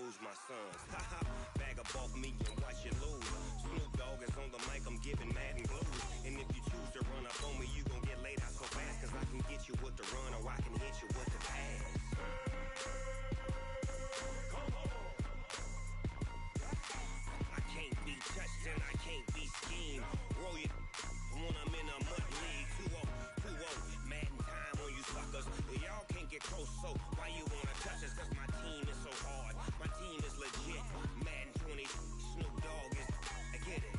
lose my sons. Bag up off me and watch you lose. Snoop Dogg is on the mic, I'm giving mad and blues. And if you choose to run up on me, you gon' get laid out so fast. Cause I can get you with the run or I can hit you with the pass. I can't be touched and I can't be schemed. Roll you when I'm in a mud league. 2-0, mad in time on you suckers. Y'all can't get close, so why you wanna touch us? Cause my team is so hard. My team is legit. Madden 20, Snoop Dogg is, I get it.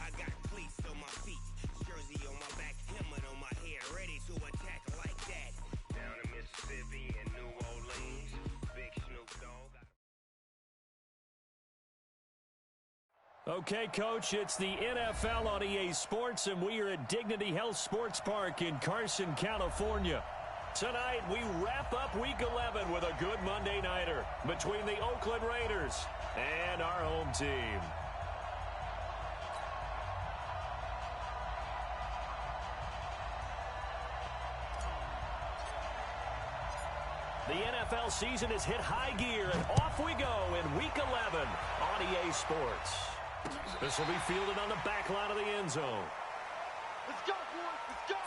I got cleats on my feet, jersey on my back, helmet on my head, ready to attack like that. Down in Mississippi and New Orleans, big Snoop Dogg. Okay, Coach, it's the NFL on EA Sports, and we are at Dignity Health Sports Park in Carson, California. Tonight, we wrap up Week 11 with a good Monday nighter between the Oakland Raiders and our home team. The NFL season has hit high gear, and off we go in Week 11 on EA Sports. This will be fielded on the back line of the end zone. Let's go, boys. Let's go.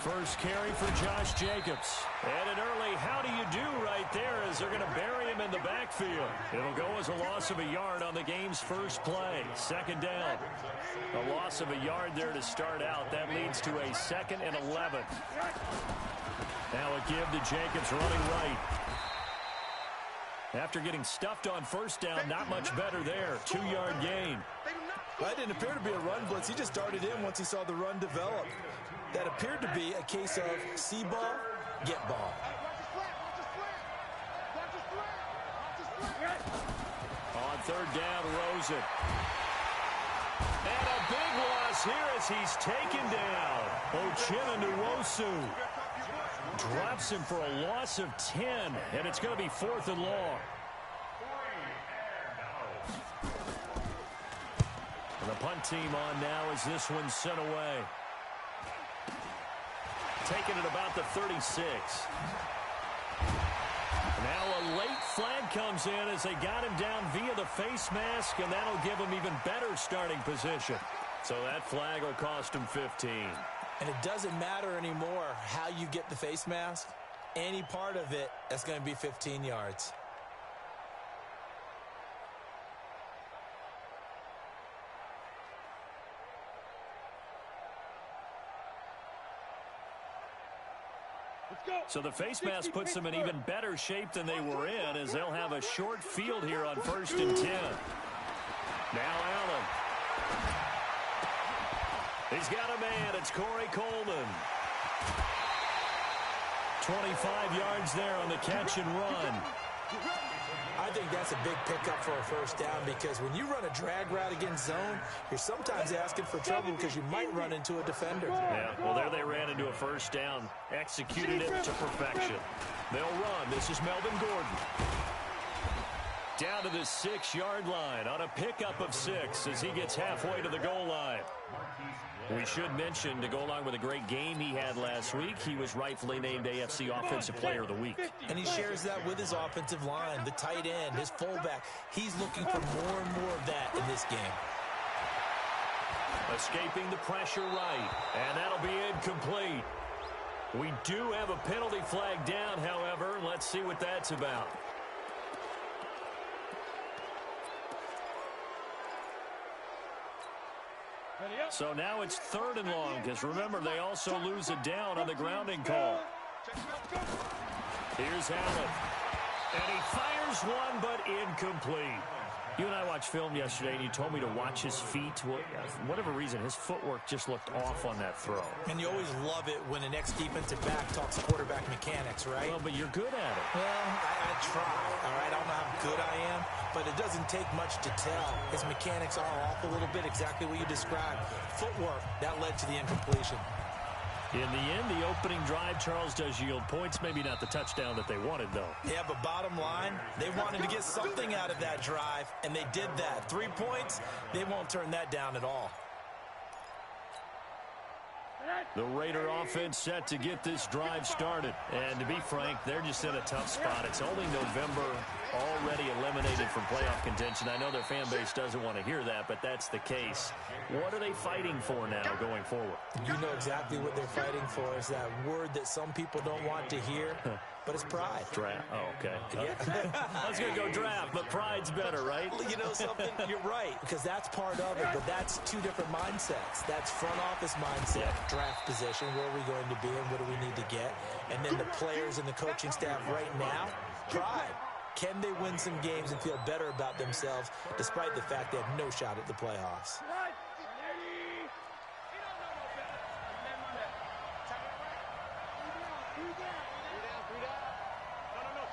First carry for Josh Jacobs. And an early how do you do right there as they're going to bury him in the backfield. It'll go as a loss of a yard on the game's first play. Second down. A loss of a yard there to start out. That leads to a 2nd and 11. Now a give to Jacobs running right. After getting stuffed on first down, not much better there. 2-yard gain. Well, that didn't appear to be a run blitz. He just darted in once he saw the run develop. That appeared to be a case of see ball, get ball. On third down, Rosen. And a big loss here as he's taken down. Uchenna Nwosu drops him for a loss of 10, and it's going to be 4th and long. And the punt team on now as this one's sent away. Taking it about the 36. Now a late flag comes in as they got him down via the face mask, and that'll give him even better starting position. So that flag will cost him 15. And it doesn't matter anymore how you get the face mask. Any part of it, that's going to be 15 yards. So the face mask puts them in even better shape than they were in as they'll have a short field here on 1st and 10. Now Allen. He's got a man. It's Corey Coleman. 25 yards there on the catch and run. I think that's a big pickup for a first down because when you run a drag route against zone, you're sometimes asking for trouble because you might run into a defender. Yeah, well, there they ran into a first down. Executed it to perfection. They'll run. This is Melvin Gordon. Down to the 6-yard line on a pickup of 6 as he gets halfway to the goal line. We should mention, to go along with a great game he had last week, he was rightfully named AFC Offensive Player of the Week. And he shares that with his offensive line, the tight end, his fullback. He's looking for more and more of that in this game. Escaping the pressure right, and that'll be incomplete. We do have a penalty flag down, however. Let's see what that's about. So now it's 3rd and long, because remember, they also lose a down on the grounding call. Here's Allen. And he fires one, but incomplete. You and I watched film yesterday, and you told me to watch his feet. For whatever reason, his footwork just looked off on that throw. And you always love it when an ex-defensive back talks quarterback mechanics, right? Well, but you're good at it. Well, I try, all right? I don't know how good I am, but it doesn't take much to tell. His mechanics are off a little bit, exactly what you described. Footwork, that led to the incompletion. In the end, the opening drive, Charles, does yield points. Maybe not the touchdown that they wanted, though. Yeah, but bottom line, they wanted to get something out of that drive, and they did that. 3 points, they won't turn that down at all. The Raider offense set to get this drive started. And to be frank, they're just in a tough spot. It's only November, already eliminated from playoff contention. I know their fan base doesn't want to hear that, but that's the case. What are they fighting for now going forward? You know exactly what they're fighting for. Is that word that some people don't want to hear, but it's pride. Draft. Oh, okay. Yeah. I was going to go draft, but pride's better, right? You know something? You're right, because that's part of it, but that's two different mindsets. That's front office mindset, draft position, where are we going to be and what do we need to get? And then the players and the coaching staff right now, pride. Can they win some games and feel better about themselves despite the fact they have no shot at the playoffs?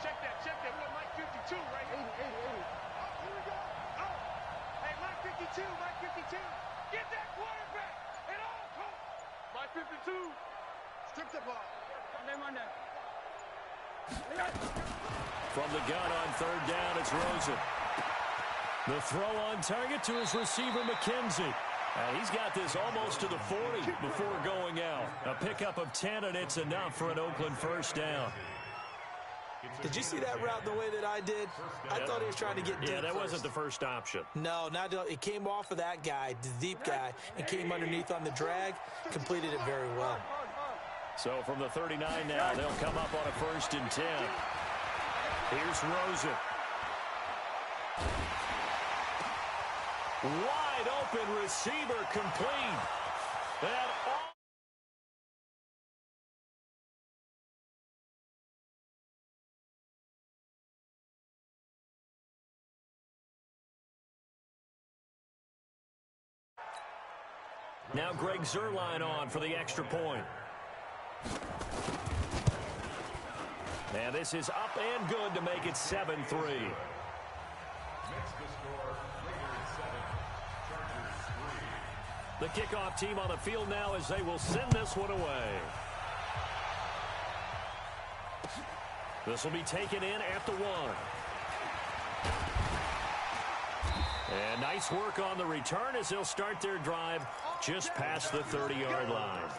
Check that. We got Mike 52 right here. 80. Here we go. Oh. Hey, Mike 52. Get that quarterback. At all costs. Mike 52. Strip the ball. Monday. From the gun on third down, it's Rosen. The throw on target to his receiver, McKenzie. He's got this almost to the 40 before going out. A pickup of 10, and it's enough for an Oakland first down. Did you see that route the way that I did? I thought he was trying to get deep. Yeah, that first. wasn't the first option. No, it came off of that guy, the deep guy, and came underneath on the drag, completed it very well. So from the 39 now, they'll come up on a 1st and 10. Here's Rosen. Wide open receiver complete. Now Greg Zuerlein on for the extra point. And this is up and good to make it 7-3. The kickoff team on the field now as they will send this one away. This will be taken in at the 1. And nice work on the return as they'll start their drive just past the 30-yard line.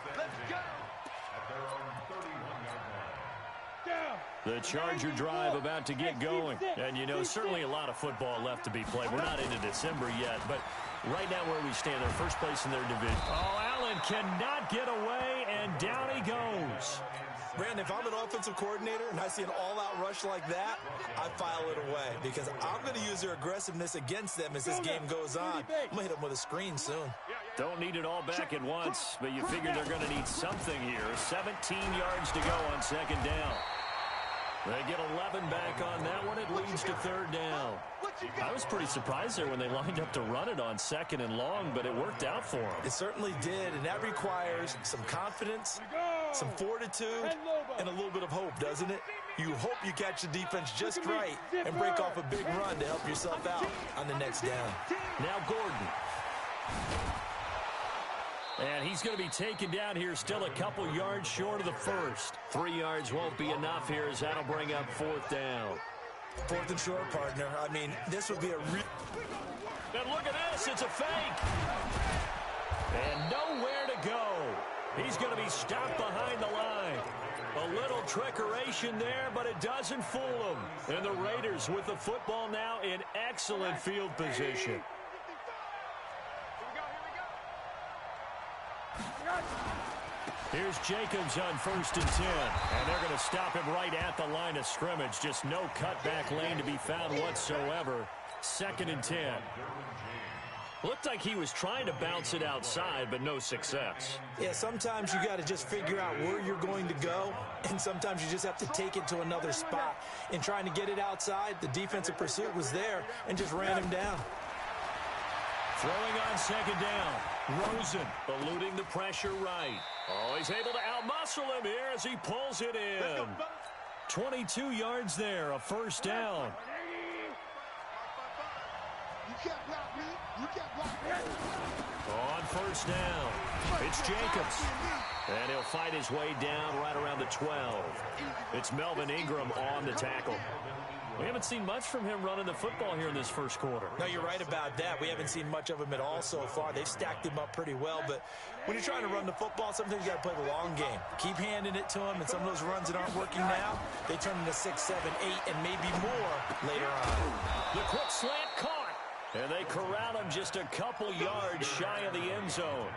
The Charger drive about to get going. And, you know, certainly a lot of football left to be played. We're not into December yet, but right now where we stand, they're first place in their division. Oh, Allen cannot get away, and down he goes. Brandon, if I'm an offensive coordinator and I see an all-out rush like that, I file it away because I'm going to use their aggressiveness against them as this game goes on. I'm going to hit them with a screen soon. Don't need it all back at once, but you figure they're going to need something here. 17 yards to go on 2nd down. They get 11 back on that one. It leads to 3rd down. I was pretty surprised there when they lined up to run it on 2nd and long, but it worked out for them. It certainly did, and that requires some confidence, some fortitude, and a little bit of hope, doesn't it? You hope you catch the defense just right and break off a big run to help yourself out on the next down. Now Gordon. And he's going to be taken down here still a couple yards short of the 1st. 3 yards won't be enough here as that'll bring up 4th down. 4th and short, partner. I mean, this would be a real... And look at this. It's a fake. And nowhere to go. He's going to be stopped behind the line. A little trickeration there, but it doesn't fool him. And the Raiders with the football now in excellent field position. Here's Jacobs on 1st and 10. And they're going to stop him right at the line of scrimmage. Just no cutback lane to be found whatsoever. 2nd and 10. Looked like he was trying to bounce it outside, but no success. Yeah, sometimes you got to just figure out where you're going to go, and sometimes you just have to take it to another spot. In trying to get it outside, the defensive pursuit was there and just ran him down. Throwing on 2nd down. Rosen eluding the pressure right. Oh, he's able to outmuscle him here as he pulls it in. 22 yards there, a 1st down. You can't block me. You can't block me. On 1st down. It's Jacobs. And he'll fight his way down right around the 12. It's Melvin Ingram on the tackle. We haven't seen much from him running the football here in this first quarter. No, you're right about that. We haven't seen much of him at all so far. They've stacked him up pretty well, but when you're trying to run the football, sometimes you got to play the long game. Keep handing it to him, and some of those runs that aren't working now, they turn into 6, 7, 8, and maybe more later on. The quick slant caught, and they corral him just a couple yards shy of the end zone.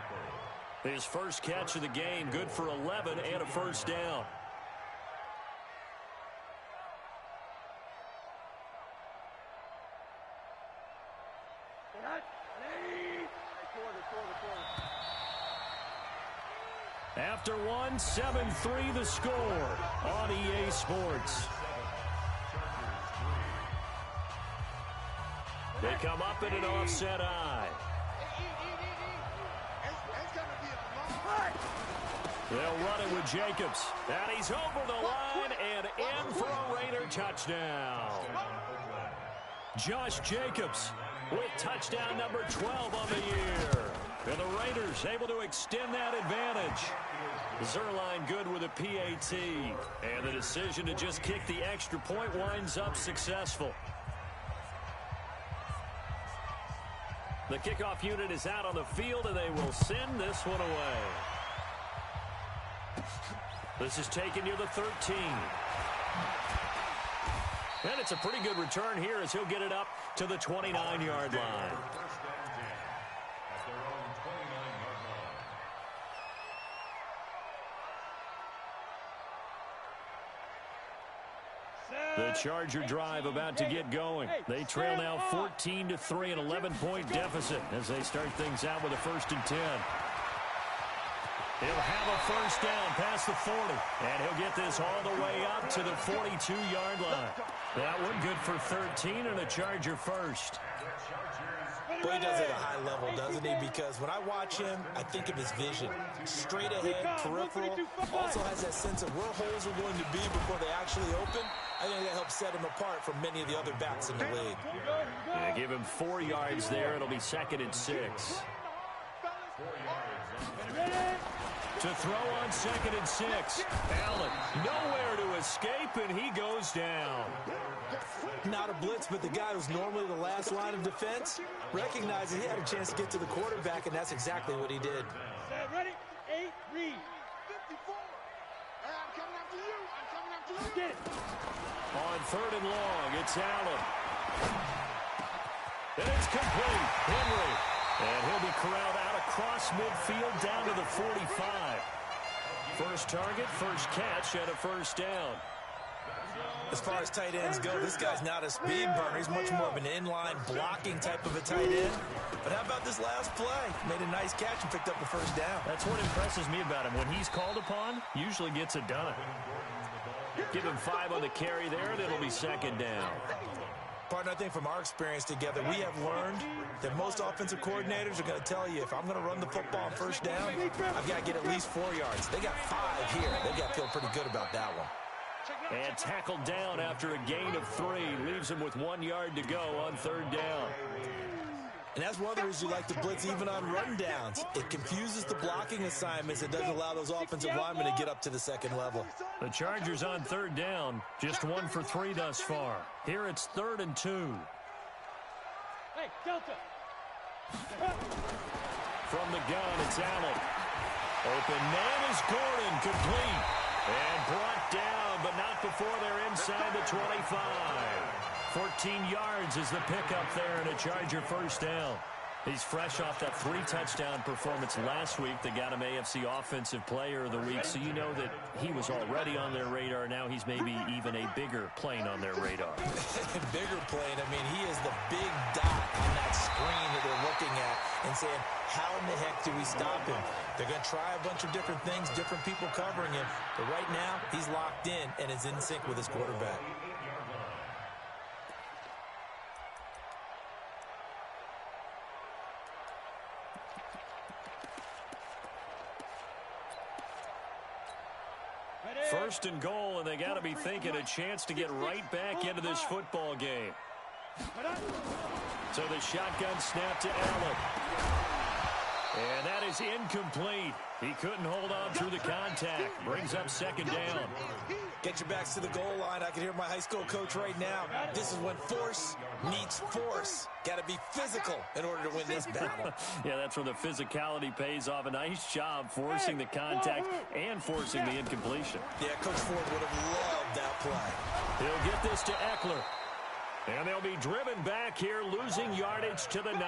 His first catch of the game, good for 11 and a first down. After one, 7-3 the score on EA Sports. They come up in an offset eye. They'll run it with Jacobs. And he's over the line and in for a Raider touchdown. Josh Jacobs with touchdown number 12 on the year. And the Raiders able to extend that advantage. Zerline good with a PAT. And the decision to just kick the extra point winds up successful. The kickoff unit is out on the field, and they will send this one away. This is taken near the 13. And it's a pretty good return here as he'll get it up to the 29-yard line. The Charger drive about to get going. They trail now 14-3, an 11-point deficit as they start things out with a 1st and 10. He'll have a first down past the 40, and he'll get this all the way up to the 42-yard line. That one good for 13 and a Charger first. Boy, he does it at a high level, doesn't he? Because when I watch him, I think of his vision. Straight ahead, peripheral. Also has that sense of where holes are going to be before they actually open. I think that helps set him apart from many of the other backs in the league. Yeah, give him 4 yards there. It'll be 2nd and 6. To throw on 2nd and 6. Allen nowhere to escape, and he goes down. Not a blitz, but the guy who's normally the last line of defense recognizes he had a chance to get to the quarterback, and that's exactly what he did. Ready? 8, read. 54. I'm coming after you. I'm coming after you. Get it. On 3rd and long, it's Allen. And it's complete. Henry. And he'll be corralled out across midfield down to the 45. First target, first catch, and a first down. As far as tight ends go, this guy's not a speed burner. He's much more of an inline blocking type of a tight end. But how about this last play? Made a nice catch and picked up the first down. That's what impresses me about him. When he's called upon, usually gets it done. Give him 5 on the carry there, and it'll be 2nd down. Partner, I think from our experience together, we have learned that most offensive coordinators are going to tell you, if I'm going to run the football on first down, I've got to get at least 4 yards. They got 5 here. They've got to feel pretty good about that one. And tackled down after a gain of 3. Leaves him with 1 yard to go on 3rd down. And that's one of the reasons you like to blitz even on rundowns. It confuses the blocking assignments. It doesn't allow those offensive linemen to get up to the 2nd level. The Chargers on 3rd down. Just 1 for 3 thus far. Here it's 3rd and 2. Hey, Delta. From the gun, it's Allen. Open man is Gordon, complete. And brought down, but not before they're inside the 25. 14 yards is the pickup there and a Charger first down. He's fresh off that 3-touchdown performance last week that got him AFC Offensive Player of the Week, so you know that he was already on their radar. Now he's maybe even a bigger plane on their radar. Bigger plane. I mean, he is the big dot on that screen that they're looking at and saying, how in the heck do we stop him? They're going to try a bunch of different things, different people covering him, but right now he's locked in and is in sync with his quarterback. First and goal, and they got to be thinking a chance to get right back into this football game. So the shotgun snap to Allen. And that is incomplete. He couldn't hold on through the contact. Brings up second down. Get your backs to the goal line. I can hear my high school coach right now. This is when force meets force. Got to be physical in order to win this battle. Yeah, that's where the physicality pays off. A nice job forcing the contact and forcing the incompletion. Yeah, Coach Ford would have loved that play. He'll get this to Eckler. And they'll be driven back here, losing yardage to the 9.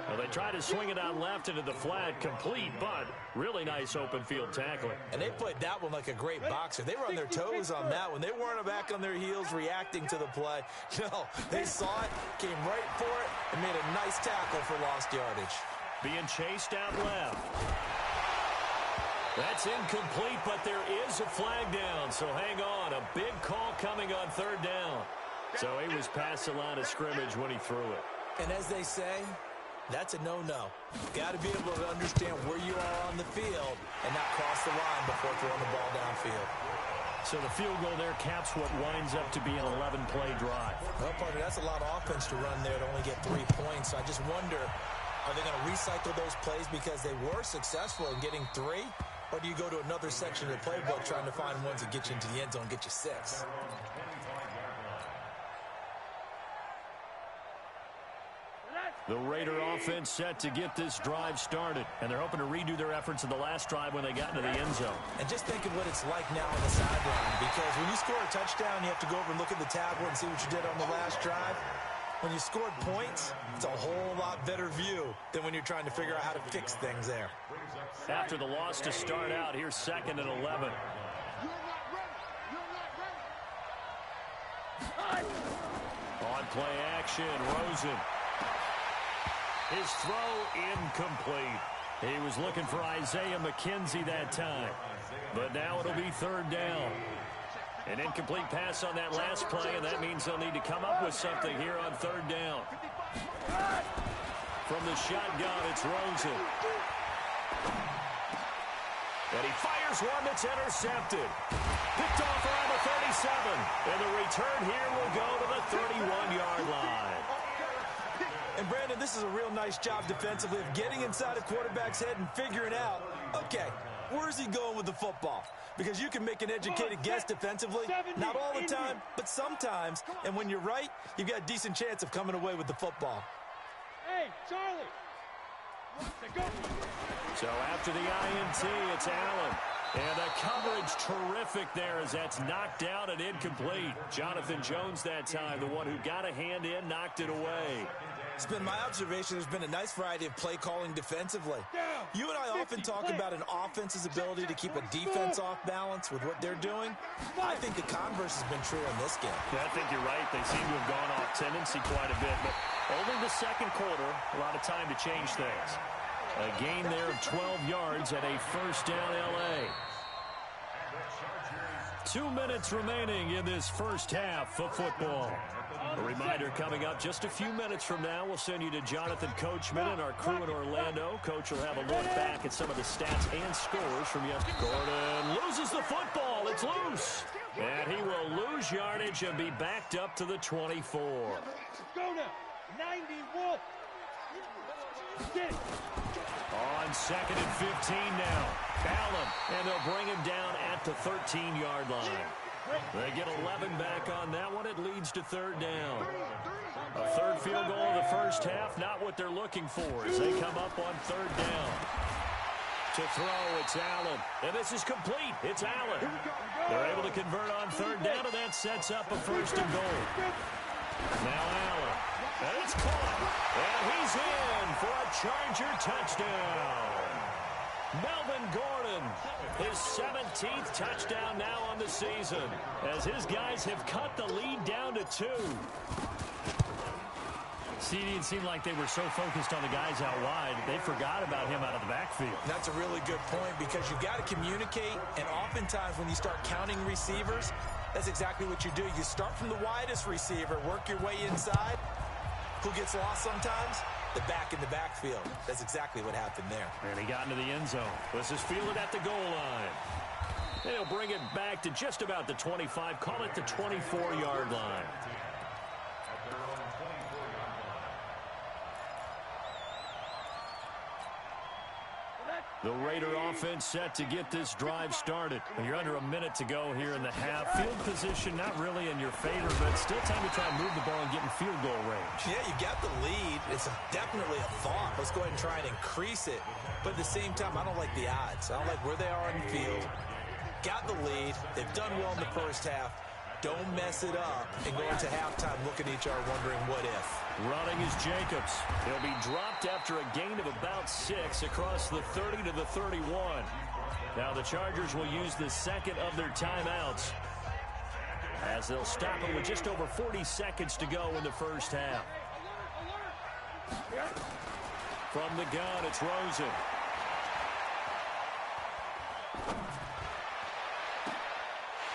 Well, they try to swing it out left into the flat, complete, but really nice open field tackling. And they played that one like a great boxer. They were on their toes on that one. They weren't back on their heels reacting to the play. No, they saw it, came right for it, and made a nice tackle for lost yardage. Being chased out left. That's incomplete, but there is a flag down, so hang on. A big call coming on third down. So he was past the line of scrimmage when he threw it. And as they say, that's a no-no. Got to be able to understand where you are on the field and not cross the line before throwing the ball downfield. So the field goal there caps what winds up to be an 11-play drive. Well, partner, that's a lot of offense to run there to only get 3 points. So I just wonder, are they going to recycle those plays because they were successful in getting 3? Or do you go to another section of the playbook trying to find ones that get you into the end zone and get you 6? The Raider offense set to get this drive started, and they're hoping to redo their efforts in the last drive when they got into the end zone. And just think of what it's like now on the sideline, because when you score a touchdown, you have to go over and look at the tablet and see what you did on the last drive. When you scored points, it's a whole lot better view than when you're trying to figure out how to fix things there. After the loss to start out, here's 2nd and 11. On play action, Rosen. His throw incomplete. He was looking for Isaiah McKenzie that time. But now it'll be third down. An incomplete pass on that last play, and that means they'll need to come up with something here on third down. From the shotgun, it's Rosen. And he fires one that's intercepted. Picked off around the 37. And the return here will go to the 31-yard line. And, Brandon, this is a real nice job defensively of getting inside a quarterback's head and figuring out, okay, where's he going with the football? Because you can make an educated guess defensively, not all the time, but sometimes. And when you're right, you've got a decent chance of coming away with the football. Hey, Charlie. So after the INT, it's Allen. And the coverage terrific there as that's knocked out and incomplete. Jonathan Jones that time, the one who got a hand in, knocked it away. It's been my observation there's been a nice variety of play calling defensively. You and I often talk about an offense's ability to keep a defense off balance with what they're doing. I think the converse has been true in this game. Yeah, I think you're right. They seem to have gone off tendency quite a bit, but only the second quarter, a lot of time to change things. A gain there of 12 yards and a first down LA. 2 minutes remaining in this first half of football. A reminder coming up just a few minutes from now, we'll send you to Jonathan Coachman and our crew in Orlando. Coach will have a look back at some of the stats and scores from yesterday. Gordon loses the football. It's loose. And he will lose yardage and be backed up to the 24. Go now. 91. Get it. On 2nd and 15 now. Allen, and they'll bring him down at the 13-yard line. They get 11 back on that one. It leads to third down. A third field goal of the first half, not what they're looking for as they come up on third down. To throw, it's Allen. And this is complete. It's Allen. They're able to convert on third down, and that sets up a first and goal. Now Allen. And it's caught. And he's in for a Charger touchdown. Melvin Gordon, his 17th touchdown now on the season, as his guys have cut the lead down to 2. See, it seemed like they were so focused on the guys out wide, they forgot about him out of the backfield. That's a really good point because you've got to communicate, and oftentimes when you start counting receivers, that's exactly what you do. You start from the widest receiver, work your way inside. Who gets lost sometimes? The back in the backfield. That's exactly what happened there. And he got into the end zone. This is fielded at the goal line. And he'll bring it back to just about the 25. Call it the 24-yard line. The Raider offense set to get this drive started. You're under a minute to go here in the half. Field position not really in your favor, but still time to try and move the ball and get in field goal range. Yeah, you got the lead. It's definitely a thought. Let's go ahead and try and increase it. But at the same time, I don't like the odds. I don't like where they are on the field. Got the lead. They've done well in the first half. Don't mess it up and go into halftime looking at each other wondering what if. Running is Jacobs. He'll be dropped after a gain of about 6 across the 30 to the 31. Now the Chargers will use the second of their timeouts as they'll stop it with just over 40 seconds to go in the first half. From the gun, it's Rosen.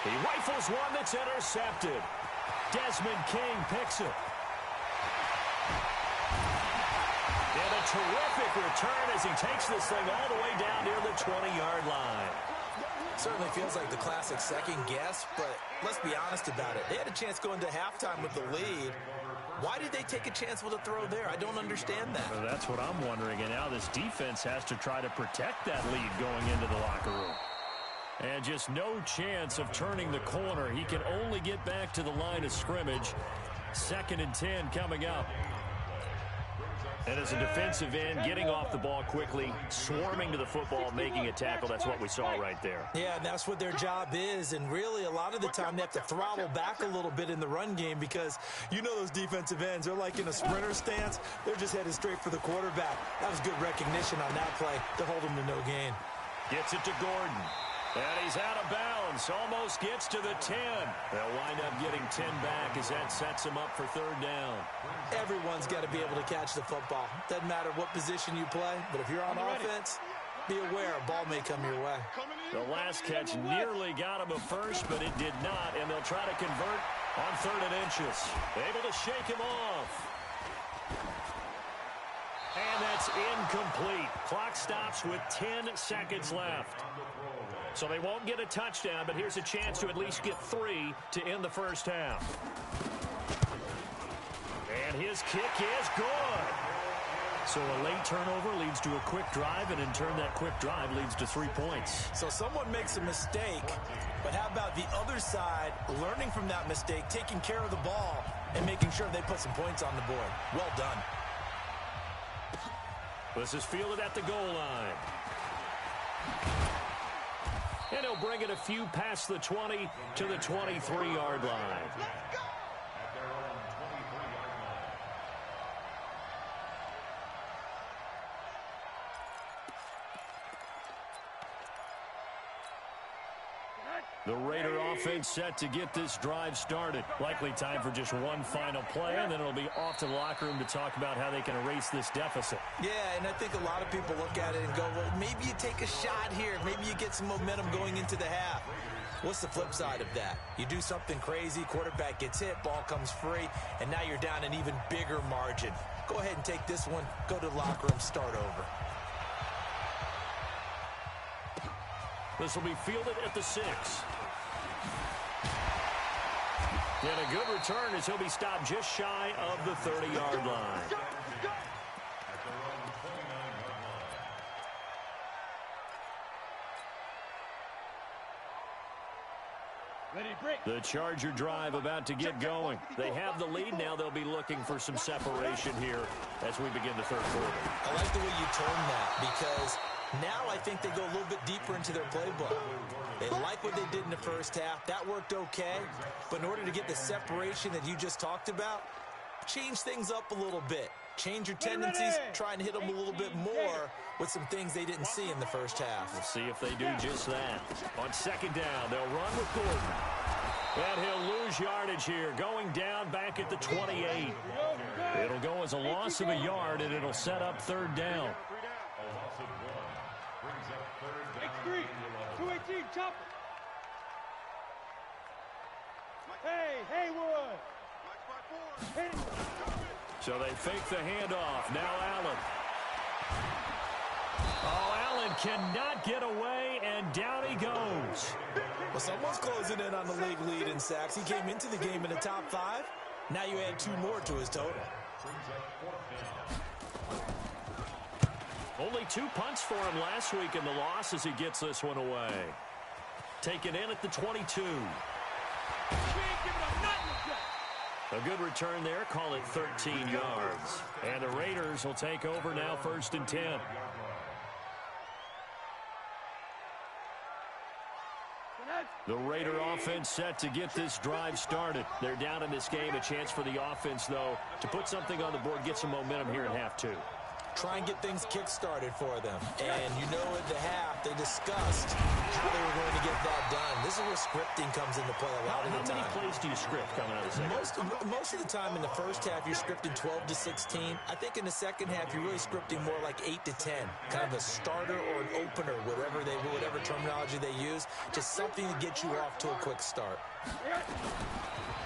He rifles one that's intercepted. Desmond King picks it. And a terrific return as he takes this thing all the way down near the 20-yard line. Certainly feels like the classic second guess, but let's be honest about it. They had a chance going to halftime with the lead. Why did they take a chance with a throw there? I don't understand that. Well, that's what I'm wondering, and now this defense has to try to protect that lead going into the locker room. And just no chance of turning the corner. He can only get back to the line of scrimmage. 2nd and 10 coming up. And as a defensive end, getting off the ball quickly, swarming to the football, making a tackle. That's what we saw right there. Yeah, and that's what their job is. And really, a lot of the time, they have to throttle back a little bit in the run game because you know those defensive ends, they're like in a sprinter stance. They're just headed straight for the quarterback. That was good recognition on that play to hold him to no gain. Gets it to Gordon. And he's out of bounds. Almost gets to the 10. They'll wind up getting 10 back as that sets him up for 3rd down. Everyone's got to be able to catch the football. Doesn't matter what position you play, but if you're on offense, be aware a ball may come your way. The last catch nearly got him a first, but it did not, and they'll try to convert on 3rd and inches. Able to shake him off. And that's incomplete. Clock stops with 10 seconds left. So they won't get a touchdown, but here's a chance to at least get 3 to end the first half. And his kick is good. So a late turnover leads to a quick drive, and in turn that quick drive leads to 3 points. So someone makes a mistake, but how about the other side learning from that mistake, taking care of the ball, and making sure they put some points on the board? Well done. This is fielded at the goal line. And he'll bring it a few past the 20 to the 23-yard line. The Raider offense set to get this drive started. Likely time for just one final play, and then it'll be off to the locker room to talk about how they can erase this deficit. Yeah, and I think a lot of people look at it and go, well, maybe you take a shot here. Maybe you get some momentum going into the half. What's the flip side of that? You do something crazy, quarterback gets hit, ball comes free, and now you're down an even bigger margin. Go ahead and take this one, go to the locker room, start over. This will be fielded at the 6. And a good return as he'll be stopped just shy of the 30-yard line. The Charger drive about to get going. They have the lead now. They'll be looking for some separation here as we begin the 3rd quarter. I like the way you term that because now I think they go a little bit deeper into their playbook. They like what they did in the first half. That worked okay. But in order to get the separation that you just talked about, change things up a little bit. Change your tendencies, try and hit them a little bit more with some things they didn't see in the first half. We'll see if they do just that. On 2nd down, they'll run with Gordon. And he'll lose yardage here, going down back at the 28. It'll go as a loss of a yard, and it'll set up 3rd down. X3, 218, chopper. Hey, Haywood. So they fake the handoff. Now Allen. Oh, Allen cannot get away, and down he goes. Well, someone's closing in on the league lead in sacks. He came into the game in the top 5. Now you add 2 more to his total. Only 2 punts for him last week in the loss as he gets this one away. Taken in at the 22. A good return there. Call it 13 yards. And the Raiders will take over now, 1st and 10. The Raider offense set to get this drive started. They're down in this game. A chance for the offense, though, to put something on the board, get some momentum here in half 2. Try and get things kick-started for them. And you know at the half, they discussed how they were going to get that done. This is where scripting comes into play a lot of the time. How many plays do you script coming out of the second? Most of the time in the first half, you're scripting 12 to 16. I think in the second half, you're really scripting more like 8 to 10. Kind of a starter or an opener, whatever terminology they use. Just something to get you off to a quick start.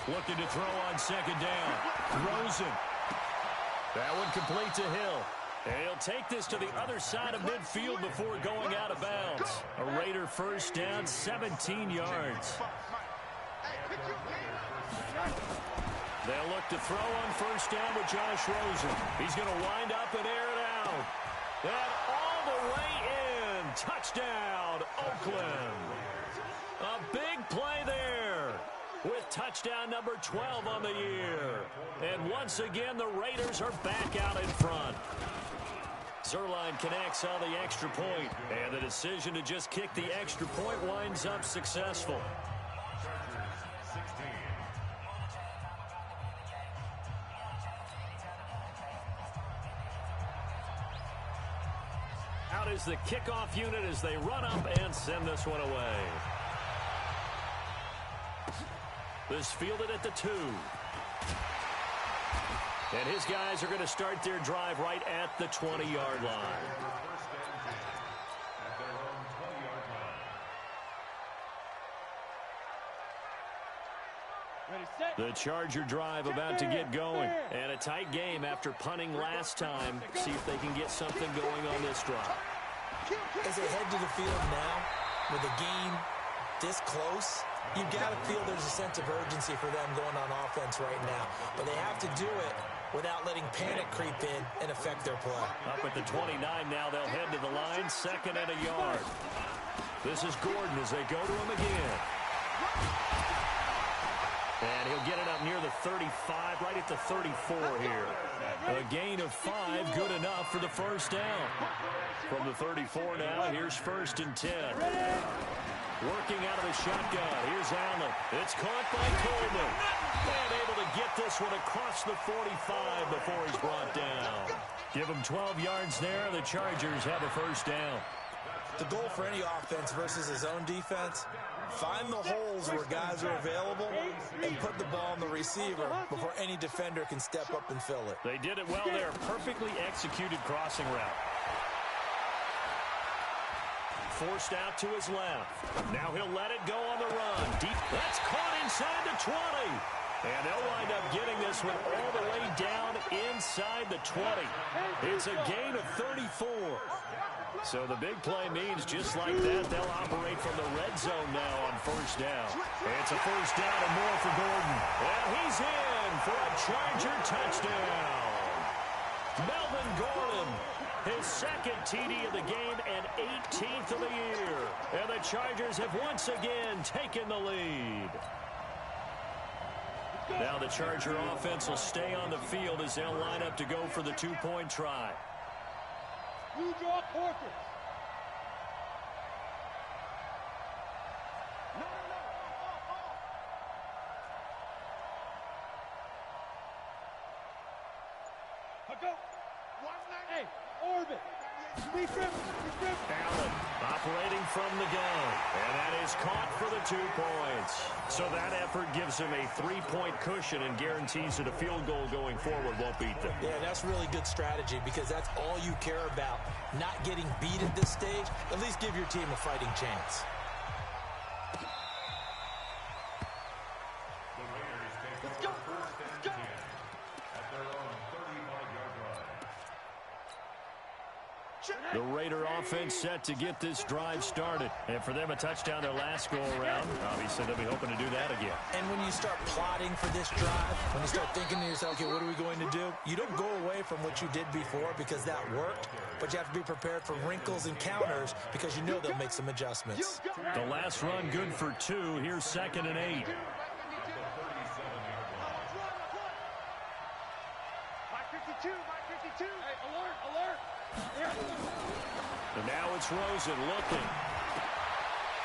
Looking to throw on 2nd down. Rosen. That one complete to Hill. And he'll take this to the other side of midfield before going out of bounds. A Raider 1st down, 17 yards. They'll look to throw on 1st down with Josh Rosen. He's going to wind up and air it out. And all the way in. Touchdown, Oakland. A big play there with touchdown number 12 on the year. And once again, the Raiders are back out in front. Zerline connects on the extra point, and the decision to just kick the extra point winds up successful. Out is the kickoff unit as they run up and send this one away. This fielded at the 2. And his guys are going to start their drive right at the 20-yard line. The Charger drive about to get going. And a tight game after punting last time. See if they can get something going on this drive. As they head to the field now, with the game this close, you've got to feel there's a sense of urgency for them going on offense right now. But they have to do it without letting panic creep in and affect their play. Up at the 29 now, they'll head to the line, 2nd and a yard. This is Gordon as they go to him again. And he'll get it up near the 35, right at the 34 here. A gain of 5, good enough for the 1st down. From the 34 now, here's 1st and 10. Working out of the shotgun. Here's Allen. It's caught by Coleman. And able to get this one across the 45 before he's brought down. Give him 12 yards there. The Chargers have a 1st down. The goal for any offense versus his own defense, find the holes where guys are available and put the ball on the receiver before any defender can step up and fill it. They did it well there. Perfectly executed crossing route. Forced out to his left. Now he'll let it go on the run. Deep. That's caught inside the 20. And they'll wind up getting this one all the way down inside the 20. It's a gain of 34. So the big play means just like that, they'll operate from the red zone now on 1st down. It's a 1st down and more for Gordon. And he's in for a Charger touchdown. Melvin Gordon. His 2nd TD of the game and 18th of the year. And the Chargers have once again taken the lead. Now the Charger offense will stay on the field as they'll line up to go for the 2-point try. You draw quarters. Go. Hey, orbit. Allen operating from the gun. And that is caught for the 2 points. So that effort gives him a 3-point cushion and guarantees that a field goal going forward won't beat them. Yeah, that's really good strategy because that's all you care about. Not getting beat at this stage. At least give your team a fighting chance. Let's go. Let's go. The Raider offense set to get this drive started. And for them, a touchdown their last go-around. Obviously, they'll be hoping to do that again. And when you start plotting for this drive, when you start thinking to yourself, okay, what are we going to do? You don't go away from what you did before because that worked, but you have to be prepared for wrinkles and counters because you know they'll make some adjustments. The last run good for 2. Here's 2nd and 8. And now it's Rosen looking.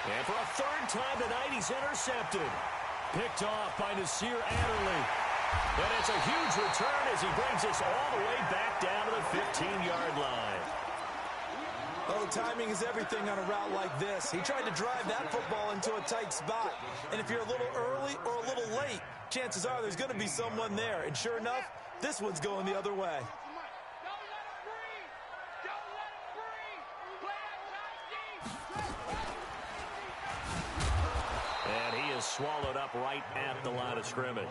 And for a 3rd time tonight, he's intercepted. Picked off by Nasir Adderley. And it's a huge return as he brings us all the way back down to the 15-yard line. Oh, timing is everything on a route like this. He tried to drive that football into a tight spot. And if you're a little early or a little late, chances are there's going to be someone there. And sure enough, this one's going the other way. And he is swallowed up right at the line of scrimmage.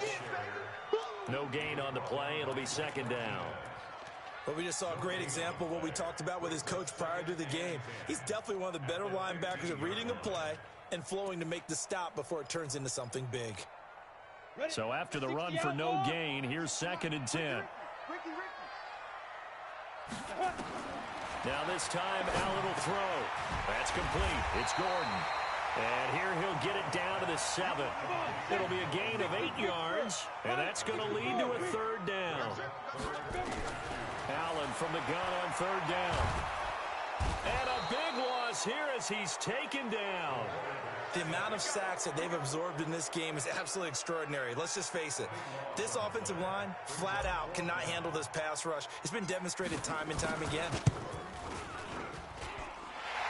No gain on the play. It'll be 2nd down. But we just saw a great example of what we talked about with his coach prior to the game. He's definitely one of the better linebackers at reading a play and flowing to make the stop before it turns into something big. So after the run for no gain, here's 2nd and 10. Now this time, Allen will throw. That's complete. It's Gordon. And here he'll get it down to the 7. It'll be a gain of 8 yards, and that's going to lead to a 3rd down. Allen from the gun on 3rd down. And a big loss here as he's taken down. The amount of sacks that they've absorbed in this game is absolutely extraordinary. Let's just face it. This offensive line, flat out, cannot handle this pass rush. It's been demonstrated time and time again.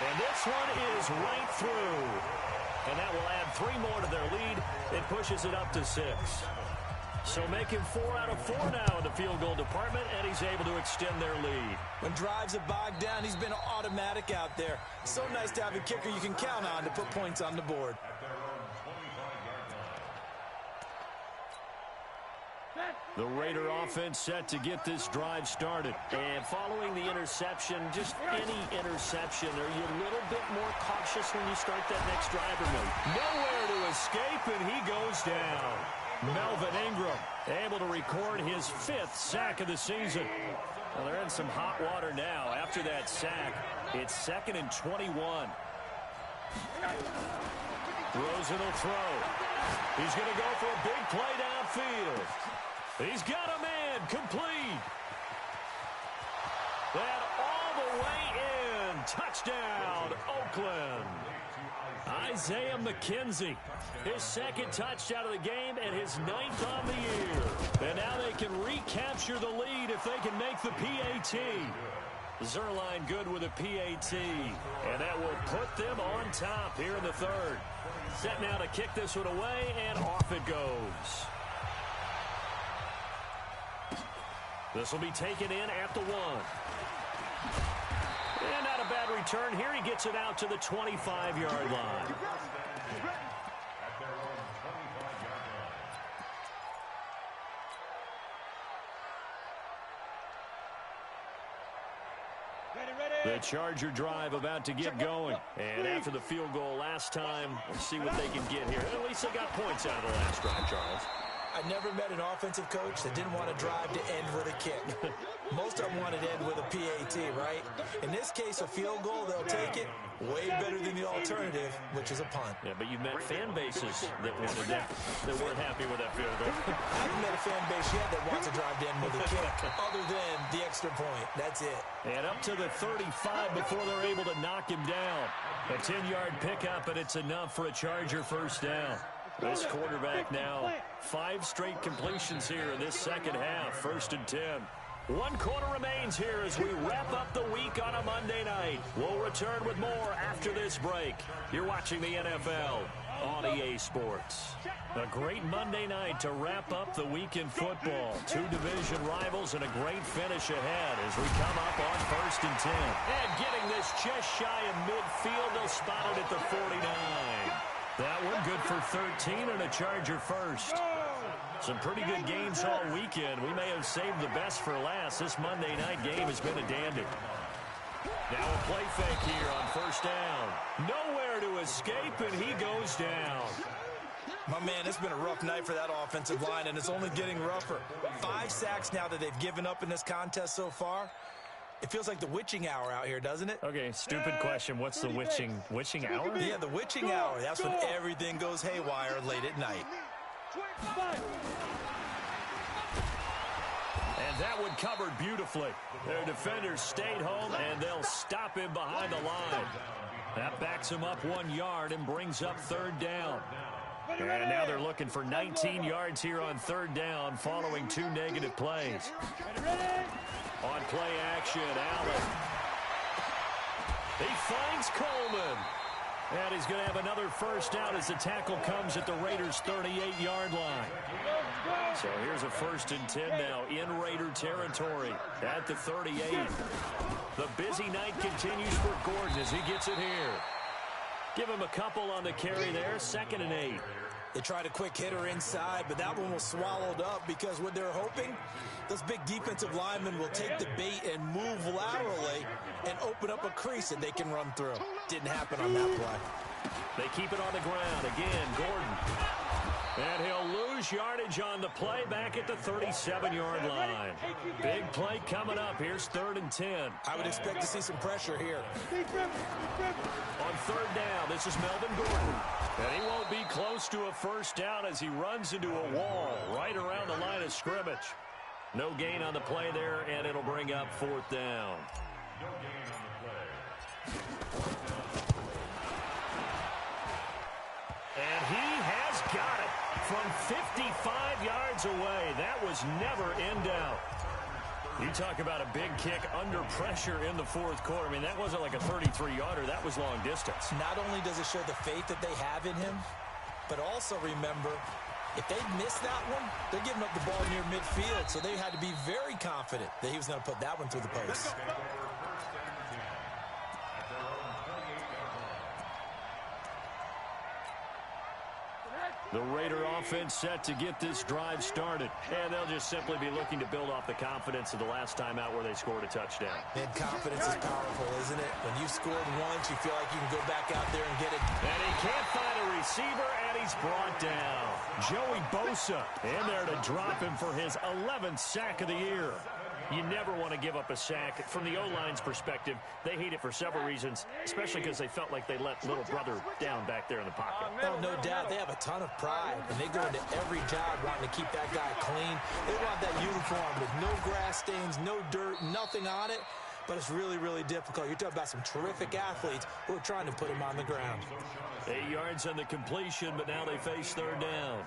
And this one is right through. And that will add 3 more to their lead. It pushes it up to 6. So making 4 out of 4 now in the field goal department, and he's able to extend their lead. When drives are bogged down, he's been automatic out there. So nice to have a kicker you can count on to put points on the board. The Raider offense set to get this drive started. And following the interception, just any interception, are you a little bit more cautious when you start that next drive or no? Nowhere to escape, and he goes down. Melvin Ingram able to record his 5th sack of the season. Well, they're in some hot water now. After that sack, it's 2nd and 21. Rosen will throw. He's going to go for a big play downfield. He's got a man complete. And all the way in. Touchdown, Oakland. Isaiah McKenzie, his 2nd touchdown of the game and his 9th on the year. And now they can recapture the lead if they can make the PAT. Zerline good with a PAT. And that will put them on top here in the 3rd. Set now to kick this one away, and off it goes. This will be taken in at the 1. And not a bad return here. He gets it out to the 25-yard line. The Charger drive about to get going. And after the field goal last time, let's see what they can get here. At least they got points out of the last drive, Charles. I never met an offensive coach that didn't want to drive to end with a kick. Most of them wanted to end with a PAT, right? In this case, a field goal, they'll take it. Way better than the alternative, which is a punt. Yeah, but you've met fan bases that wanted that weren't happy with that field goal. I haven't met a fan base yet that wants to drive to end with a kick, other than the extra point. That's it. And up to the 35 before they're able to knock him down. A 10-yard pickup, and it's enough for a Charger 1st down. This quarterback now, 5 straight completions here in this 2nd half, 1st and 10. 1 quarter remains here as we wrap up the week on a Monday night. We'll return with more after this break. You're watching the NFL on EA Sports. A great Monday night to wrap up the week in football. 2 division rivals and a great finish ahead as we come up on 1st and 10. And getting this just shy of midfield, they'll spot it at the 49. That one good for 13 and a Charger 1st. Some pretty good games all weekend. We may have saved the best for last. This Monday night game has been a dandy. Now a play fake here on first down. Nowhere to escape, and he goes down. My man, it's been a rough night for that offensive line, and it's only getting rougher. 5 sacks now that they've given up in this contest so far. It feels like the witching hour out here, doesn't it? Okay, stupid question. What's the witching hour? Yeah, the witching hour. That's when everything goes haywire late at night. And that one covered beautifully. Their defenders stayed home, and they'll stop him behind the line. That backs him up 1 yard and brings up third down. And now they're looking for 19 yards here on third down following 2 negative plays. On play action, Allen. He finds Coleman. And he's going to have another first down as the tackle comes at the Raiders' 38-yard line. So here's a 1st and 10 now in Raider territory at the 38. The busy night continues for Gordon as he gets it here. Give him a couple on the carry there, 2nd and 8. They tried a quick hitter inside, but that one was swallowed up because what they're hoping, those big defensive linemen will take the bait and move laterally and open up a crease that they can run through. Didn't happen on that play. They keep it on the ground. Again, Gordon. And he'll lose yardage on the play back at the 37-yard line. Big play coming up. Here's 3rd and 10. I would expect to see some pressure here. On third down, this is Melvin Gordon. And he won't be close to a first down as he runs into a wall right around the line of scrimmage. No gain on the play there, and it'll bring up 4th down. And he has got it from 55 yards away. That was never in doubt. You talk about a big kick under pressure in the 4th quarter. I mean, that wasn't like a 33-yarder. That was long distance. Not only does it show the faith that they have in him, but also remember, if they miss that one, they're giving up the ball near midfield, so they had to be very confident that he was going to put that one through the post. The Raider offense set to get this drive started. And they'll just simply be looking to build off the confidence of the last time out where they scored a touchdown. And confidence is powerful, isn't it? When you've scored once, you feel like you can go back out there and get it. And he can't find a receiver, and he's brought down. Joey Bosa in there to drop him for his 11th sack of the year. You never want to give up a sack. From the O-line's perspective, they hate it for several reasons, especially because they felt like they let little brother down back there in the pocket. Oh, no doubt. They have a ton of pride, and they go into every job wanting to keep that guy clean. They want that uniform with no grass stains, no dirt, nothing on it, but it's really, really difficult. You're talking about some terrific athletes who are trying to put him on the ground. 8 yards on the completion, but now they face third down.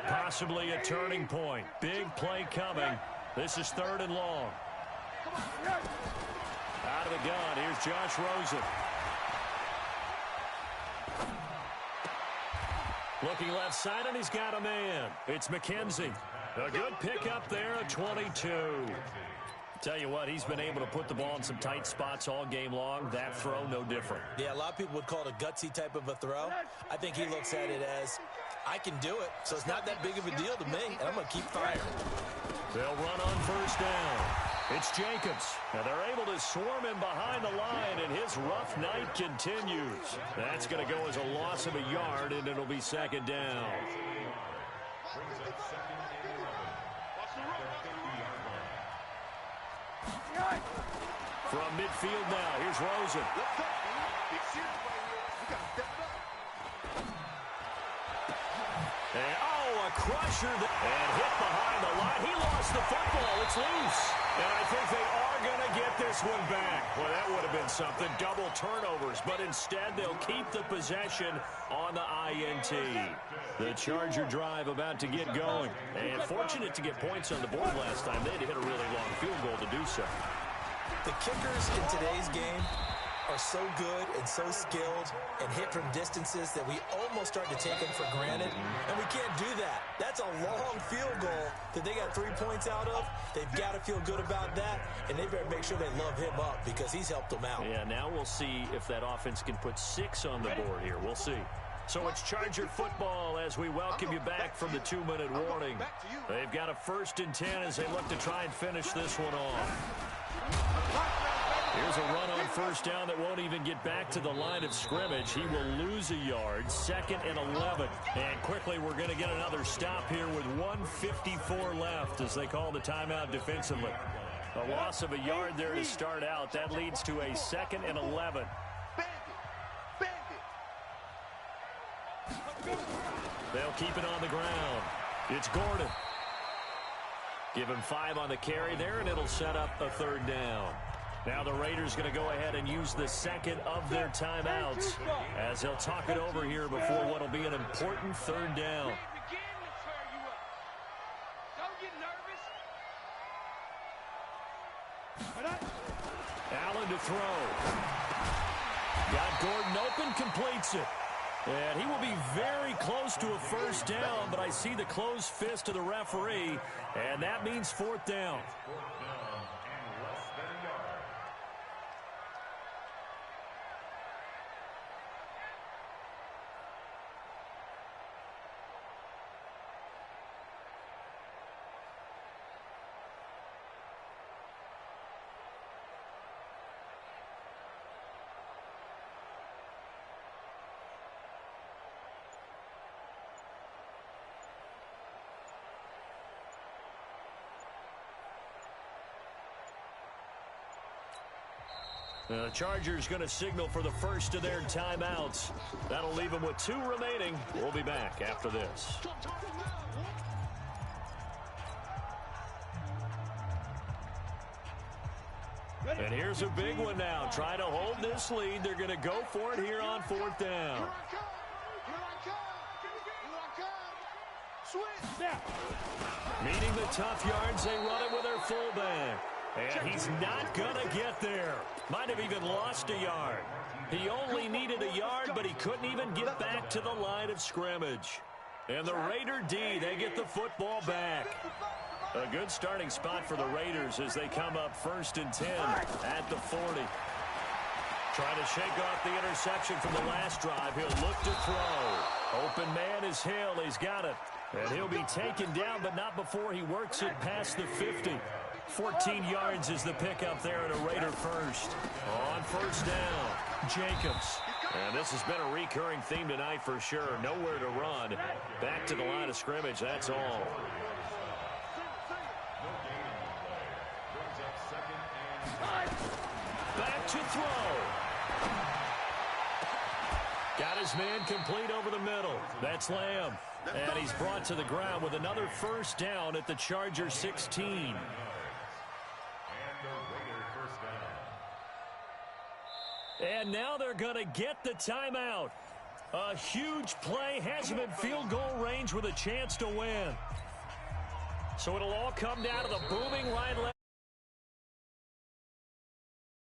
Possibly a turning point. Big play coming. This is 3rd and long. Out of the gun, here's Josh Rosen. Looking left side, and he's got a man. It's McKenzie. A good pickup there, a 22. Tell you what, he's been able to put the ball in some tight spots all game long. That throw, no different. Yeah, a lot of people would call it a gutsy type of a throw. I think he looks at it as, I can do it, so it's not that big of a deal to me, and I'm going to keep firing. They'll run on first down. It's Jacobs. Now they're able to swarm him behind the line, and his rough night continues. That's going to go as a loss of a yard, and it'll be 2nd down. From midfield now, here's Rosen. And, a crusher and hit behind the line. He lost the football. It's loose. And I think they are going to get this one back. Well, that would have been something. Double turnovers. But instead, they'll keep the possession on the INT. The Charger drive about to get going. And fortunate to get points on the board last time. They had to hit a really long field goal to do so. The kickers in today's game are so good and so skilled and hit from distances that we almost start to take them for granted, and we can't do that. That's a long field goal that they got 3 points out of. They've got to feel good about that, and they better make sure they love him up because he's helped them out. Yeah, now we'll see if that offense can put 6 on the board here. We'll see. So it's Charger football as we welcome you back from the 2-minute warning. They've got a 1st and 10 as they look to try and finish this one off. Here's a run on first down that won't even get back to the line of scrimmage. He will lose a yard, 2nd and 11. And quickly we're going to get another stop here with 1:54 left as they call the timeout defensively. A loss of a yard there to start out. That leads to a 2nd and 11. They'll keep it on the ground. It's Gordon. Give him 5 on the carry there, and it'll set up a 3rd down. Now the Raiders going to go ahead and use the 2nd of their timeouts as they'll talk it over here before what will be an important 3rd down. Allen to throw. Got Gordon open, completes it. And he will be very close to a 1st down, but I see the closed fist of the referee, and that means 4th down. The Chargers going to signal for the first of their timeouts. That'll leave them with 2 remaining. We'll be back after this. And here's a big one now. Try to hold this lead. They're going to go for it here on 4th down. Meeting the tough yards, they run it with their fullback. And he's not going to get there. Might have even lost a yard. He only needed a yard, but he couldn't even get back to the line of scrimmage. And the Raider D, they get the football back. A good starting spot for the Raiders as they come up 1st and 10 at the 40. Trying to shake off the interception from the last drive. He'll look to throw. Open man is Hill. He's got it. And he'll be taken down, but not before he works it past the 50. 14 yards is the pickup there at a Raider first. On 1st down, Jacobs. And this has been a recurring theme tonight for sure. Nowhere to run. Back to the line of scrimmage, that's all. Back to throw. Got his man complete over the middle. That's Lamb. And he's brought to the ground with another 1st down at the Chargers 16. And now they're going to get the timeout. A huge play, has him in field goal range with a chance to win. So it'll all come down to the booming right leg.